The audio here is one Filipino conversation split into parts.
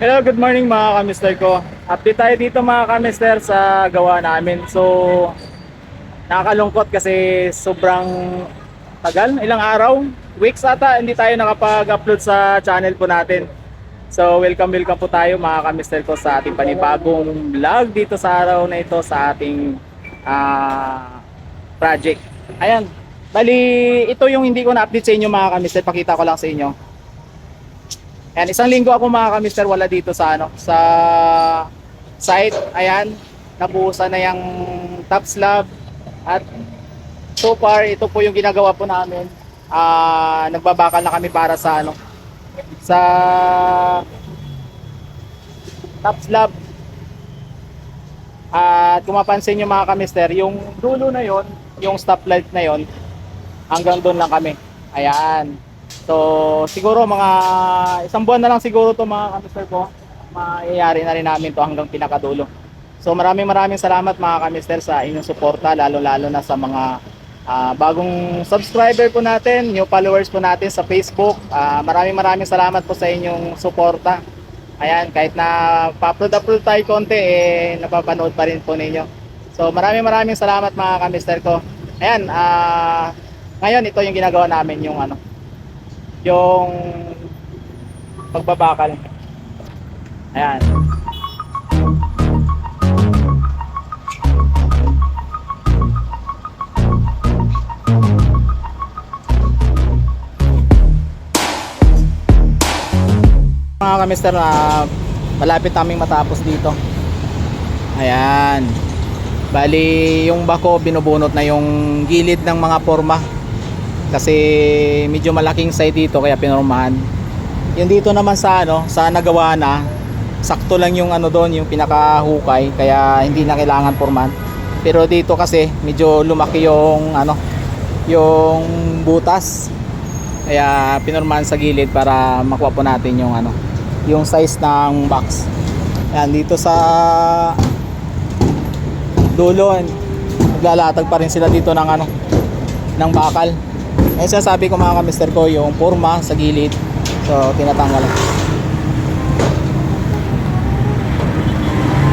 Hello, good morning mga kamister ko. Update tayo dito mga kamister sa gawa namin. So, nakakalungkot kasi sobrang tagal, ilang araw, weeks ata, hindi tayo nakapag-upload sa channel po natin. So, welcome po tayo mga kamister ko sa ating panibagong vlog dito sa araw na ito sa ating project. Ayan, bali ito yung hindi ko na-update sa inyo mga kamister, pakita ko lang sa inyo. Ayan, isang linggo ako mga kamister wala dito sa sa site. Ayan, nabuhusan na yung top slab at so far ito po yung ginagawa po namin. Nagbabakal na kami para sa sa top slab. At kung mapansin nyo mga kamister, yung dulo na yon, yung stoplight na yon, hanggang doon lang kami. Ayan. So, siguro mga isang buwan na lang siguro to mga kamister ko, mayayari na rin namin to hanggang pinakadulo. So, maraming salamat mga kamister sa inyong suporta, lalo na sa mga bagong subscriber po natin, new followers po natin sa Facebook. Maraming salamat po sa inyong suporta. Ayan, kahit na pa-upload tayo konti, napapanood pa rin po ninyo. So, maraming salamat mga kamister ko. Ayan, ngayon ito yung ginagawa namin, yung pagbabakal. Ayan. Mga kamister, malapit naming matapos dito. Ayan. Bali, yung bako binubunot na yung gilid ng mga forma. Kasi medyo malaking side dito kaya pinormahan. Yung dito naman sa sa nagawa na, sakto lang yung doon, yung pinakahukay, kaya hindi na kailangan pormahan. Pero dito kasi medyo lumaki yung yung butas. Kaya pinormahan sa gilid para makuha po natin yung yung size ng box. Ayan, dito sa dulo, naglalatag pa rin sila dito ng ng bakal. Ngayon sinasabi ko mga kamister ko, yung forma sa gilid, so tinatanggal.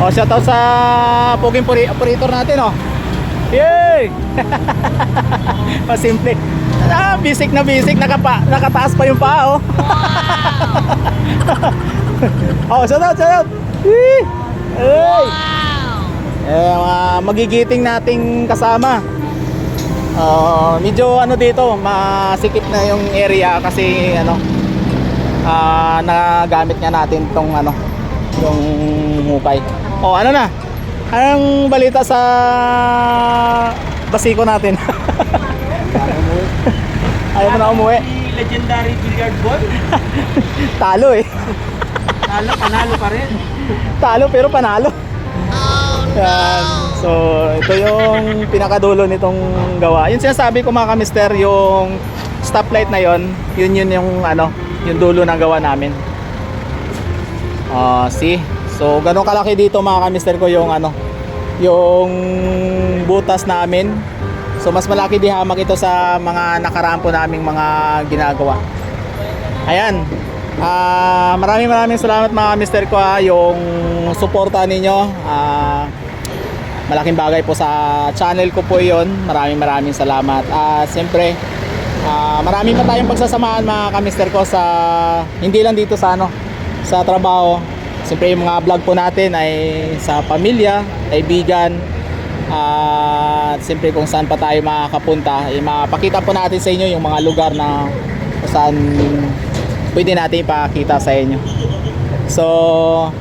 Shoutout sa poging operator natin Yay! Simple. Basic na basic, nakataas pa yung paa shoutout. Hey! Mga magigiting nating kasama. Medyo dito, masikip na yung area kasi nagamit nga natin tong yung hukay. Anong balita sa basiko natin? Ayaw mo na umuwi. Legendary billiard ball. Talo Panalo pa rin. Talo pero panalo. Yan. So, ito yung pinakadulo nitong gawa. Yung sinasabi ko mga kamister, yung stoplight na yun yung yung dulo ng gawa namin. See? So, ganun kalaki dito mga kamister ko yung yung butas namin. So, mas malaki di hamak ito sa mga nakaraan po naming mga ginagawa. Ayan. Maraming salamat mga kamister ko yung suporta ninyo. Malaking bagay po sa channel ko po yon. Maraming salamat. Siyempre, marami pa tayong pagsasamahan mga kamister ko sa hindi lang dito sa sa trabaho. Siyempre yung mga vlog po natin ay sa pamilya, kaibigan, at siyempre kung saan pa tayo makakapunta, mapakita po natin sa inyo yung mga lugar na saan pwede natin ipakita sa inyo. So,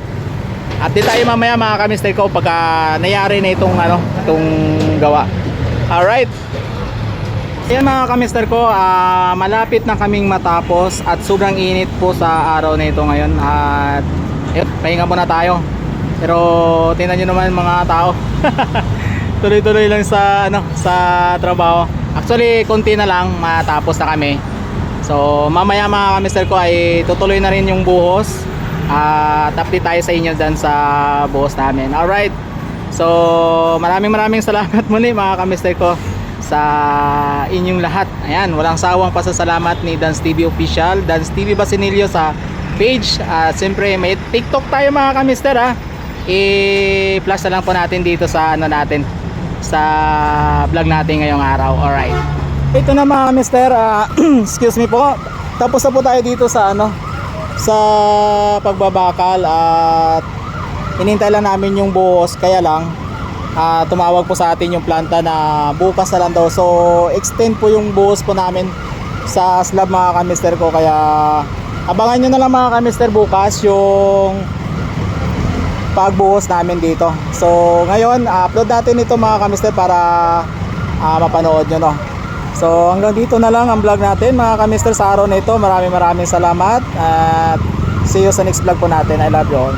update tayo mamaya mga kamister ko pagka nangyari na itong gawa. Alright. Ayan mga kamister ko, malapit na kaming matapos at sobrang init po sa araw na ito ngayon. At pahinga muna tayo. Pero tingnan nyo naman mga tao. Tuloy-tuloy lang sa sa trabaho. Actually, konti na lang matapos na kami. So, mamaya mga kamister ko ay tutuloy na rin yung buhos. At update tayo sa inyo dyan sa buhos namin. Alright. So, maraming salamat muli mga kamister ko sa inyong lahat. Ayan, walang sawang pasasalamat ni Dance TV Official, Dance TV Basinilio sa page. At siyempre may TikTok tayo mga kamister ha. I-flash na lang po natin dito sa ano natin, sa vlog natin ngayong araw. Alright. Ito na mga kamister, excuse me po. Tapos na po tayo dito sa ano, sa pagbabakal at hinintay lang namin yung buhos. Kaya lang tumawag po sa atin yung planta na bukas na lang daw. So extend po yung buhos po namin sa slab mga kamister ko. Kaya abangan nyo na lang mga kamister bukas yung pagbuhos namin dito. So ngayon upload natin ito mga kamister para mapanood nyo, no. So hanggang dito na lang ang vlog natin mga kamister sa araw na ito. Maraming salamat at see you sa next vlog po natin. I love you all.